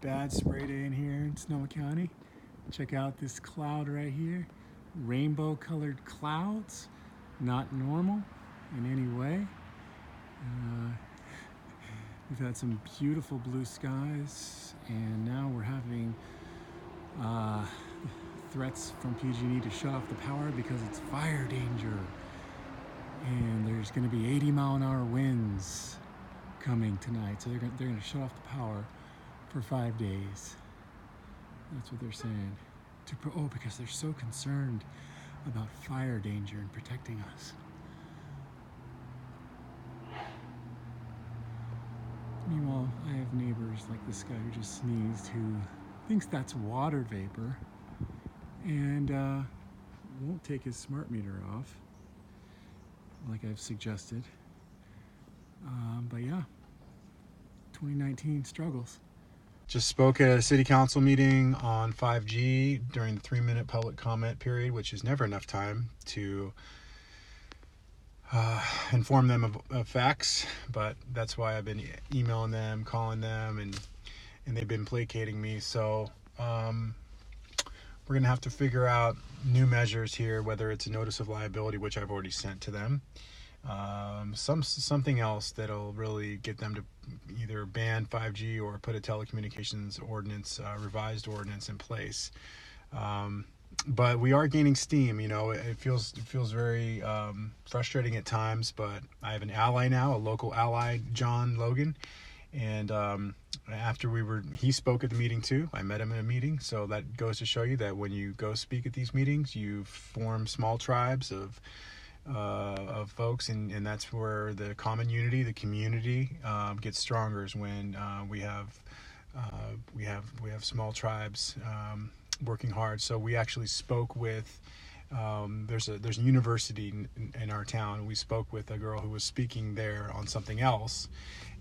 Bad spray day in here in Sonoma County. Check out this cloud right here. Rainbow colored clouds, not normal in any way. We've had some beautiful blue skies, and now we're having threats from PG&E to shut off the power because it's fire danger. And there's going to be 80-mile-an-hour winds coming tonight, so they're going to shut off the power for 5 days. That's what they're saying. Because they're so concerned about fire danger and protecting us. Meanwhile, I have neighbors like this guy who just sneezed who thinks that's water vapor and won't take his smart meter off like I've suggested. But yeah, 2019 struggles. Just spoke at a city council meeting on 5G during the 3-minute public comment period, which is never enough time to inform them of facts, but that's why I've been emailing them, calling them, and they've been placating me. So we're going to have to figure out new measures here, whether it's a notice of liability, which I've already sent to them, something else that'll really get them to either ban 5G or put a telecommunications ordinance, revised ordinance in place. But we are gaining steam. You know, it feels very frustrating at times, but I have an ally now, a local ally, John Logan. And after he spoke at the meeting too. I met him in a meeting. So that goes to show you that when you go speak at these meetings, you form small tribes of folks, and that's where the common unity, the community gets stronger, is when we have small tribes working hard. So we actually spoke with there's a university in our town. We spoke with a girl who was speaking there on something else,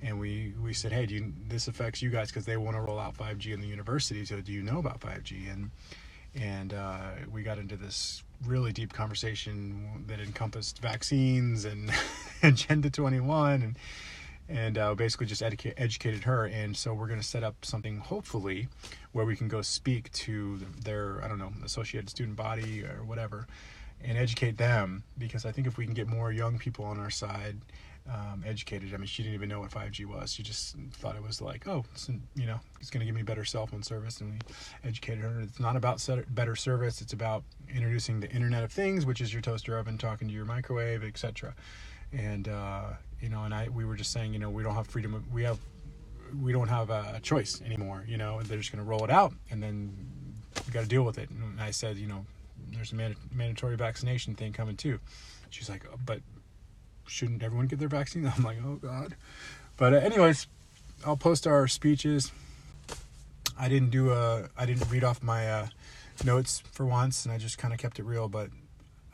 and we said, hey, this affects you guys because they want to roll out 5G in the university, so do you know about 5G? And we got into this really deep conversation that encompassed vaccines and Agenda 21 and basically just educated her. And so we're going to set up something, hopefully, where we can go speak to their, associated student body or whatever, and educate them, because I think if we can get more young people on our side educated. I mean, she didn't even know what 5G was. She just thought it was like, it's going to give me better cell phone service, and we educated her. It's not about better service. It's about introducing the Internet of Things, which is your toaster oven talking to your microwave, etc. And we were just saying, we don't have freedom. We don't have a choice anymore. They're just going to roll it out, and then we got to deal with it. And I said, there's a mandatory vaccination thing coming too. She's like, but shouldn't everyone get their vaccine? I'm like, oh God. But anyways, I'll post our speeches. I didn't read off my notes for once, and I just kind of kept it real, but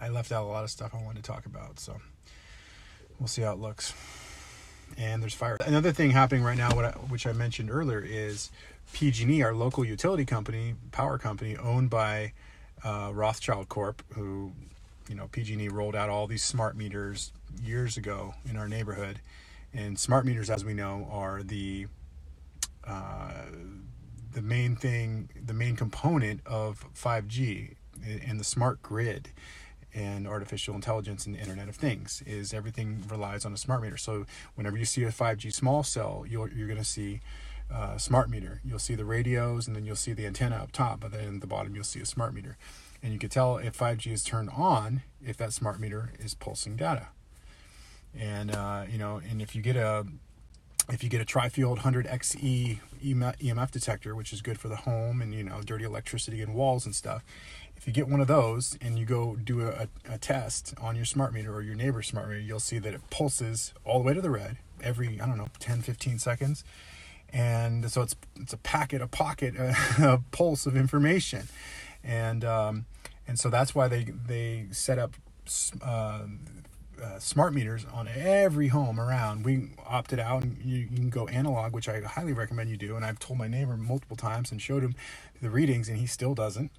I left out a lot of stuff I wanted to talk about. So we'll see how it looks. And there's fire. Another thing happening right now, which I mentioned earlier, is PG&E, our local utility company, power company, owned by Rothschild Corp, who, PG&E rolled out all these smart meters years ago in our neighborhood. And smart meters, as we know, are the main component of 5G and the smart grid and artificial intelligence and the Internet of Things. Is everything relies on a smart meter. So whenever you see a 5G small cell, you're going to see a smart meter. You'll see the radios, and then you'll see the antenna up top, but then at the bottom you'll see a smart meter. And you can tell if 5G is turned on if that smart meter is pulsing data. And and if you get a tri-field 100XE EMF detector, which is good for the home and dirty electricity and walls and stuff, if you get one of those and you go do a test on your smart meter or your neighbor's smart meter, you'll see that it pulses all the way to the red every 10-15 seconds. And so it's a pocket, a pulse of information. And so that's why they set up smart meters on every home around. We opted out, and you can go analog, which I highly recommend you do. And I've told my neighbor multiple times and showed him the readings, and he still doesn't.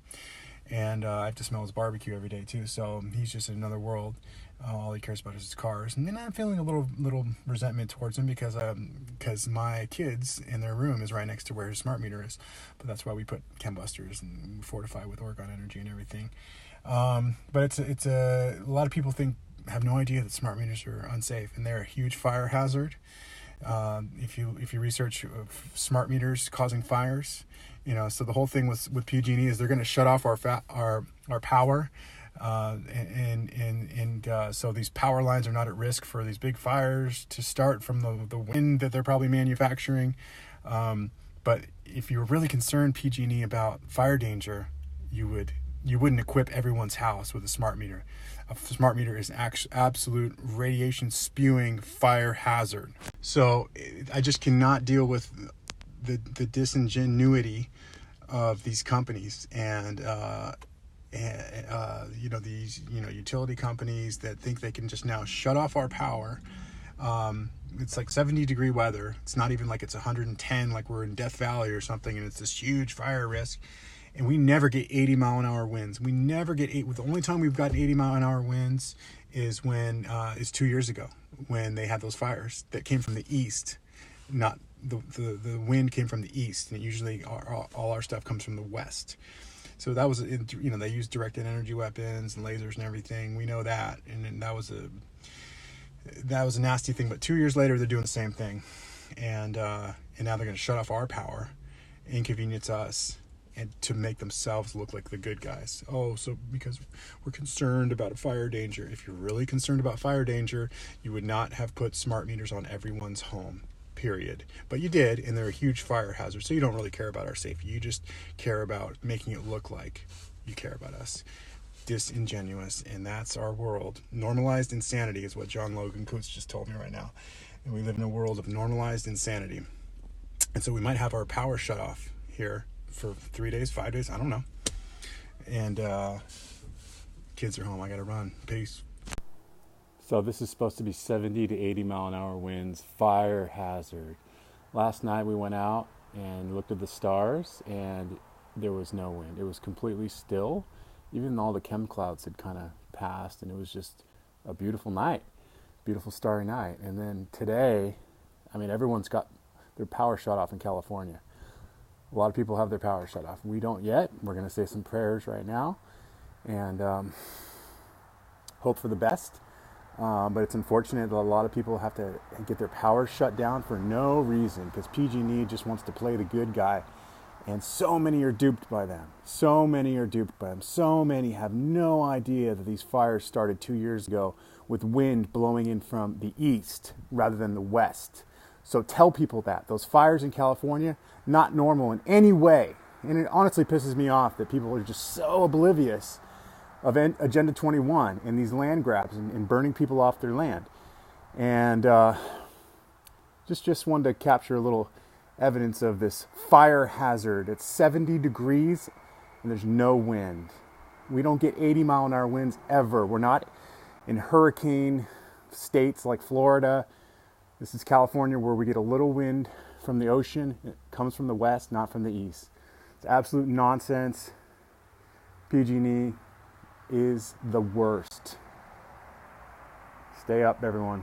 and I have to smell his barbecue every day too. So he's just in another world. All he cares about is his cars, and then I'm feeling a little resentment towards him because my kids in their room is right next to where his smart meter is. But that's why we put chembusters and fortify with Oregon Energy and everything. But it's a lot of people have no idea that smart meters are unsafe, and they're a huge fire hazard. If you research smart meters causing fires, so the whole thing with PG&E is they're going to shut off our power, and so these power lines are not at risk for these big fires to start from the wind that they're probably manufacturing. But if you were really concerned, PG&E, about fire danger, you wouldn't equip everyone's house with a smart meter. A smart meter is absolute radiation spewing fire hazard. So I just cannot deal with the disingenuity of these companies and these utility companies that think they can just now shut off our power. It's like 70-degree weather. It's not even like it's 110, like we're in Death Valley or something, and it's this huge fire risk. And we never get 80-mile-an-hour winds. We never get The only time we've gotten 80-mile-an-hour winds is 2 years ago, when they had those fires that came from the east. Not the wind came from the east, and usually all our stuff comes from the west. So that was, they used directed energy weapons and lasers and everything. We know that, and then that was a nasty thing. But 2 years later, they're doing the same thing, and now they're going to shut off our power, inconvenience us, and to make themselves look like the good guys. Oh, so because we're concerned about a fire danger. If you're really concerned about fire danger, you would not have put smart meters on everyone's home, period. But you did, and they're a huge fire hazard, so you don't really care about our safety. You just care about making it look like you care about us. Disingenuous, and that's our world. Normalized insanity is what John Logan Coates just told me right now. And we live in a world of normalized insanity. And so we might have our power shut off here for 3 days, 5 days, I don't know. And kids are home. I gotta run. Peace. So this is supposed to be 70 to 80 mile an hour winds, fire hazard. Last night we went out and looked at the stars, and there was no wind. It was completely still. Even all the chem clouds had kind of passed, and it was just a beautiful night, beautiful starry night. And then today, everyone's got their power shut off in California. A lot of people have their power shut off. We don't yet. We're going to say some prayers right now and hope for the best. But it's unfortunate that a lot of people have to get their power shut down for no reason, because PG&E just wants to play the good guy. And so many are duped by them. So many have no idea that these fires started 2 years ago with wind blowing in from the east rather than the west. So tell people that. Those fires in California, not normal in any way. And it honestly pisses me off that people are just so oblivious of Agenda 21 and these land grabs and burning people off their land. And just wanted to capture a little evidence of this fire hazard. It's 70 degrees and there's no wind. We don't get 80-mile-an-hour winds ever. We're not in hurricane states like Florida. This is California, where we get a little wind from the ocean. It comes from the west, not from the east. It's absolute nonsense. PG&E is the worst. Stay up, everyone.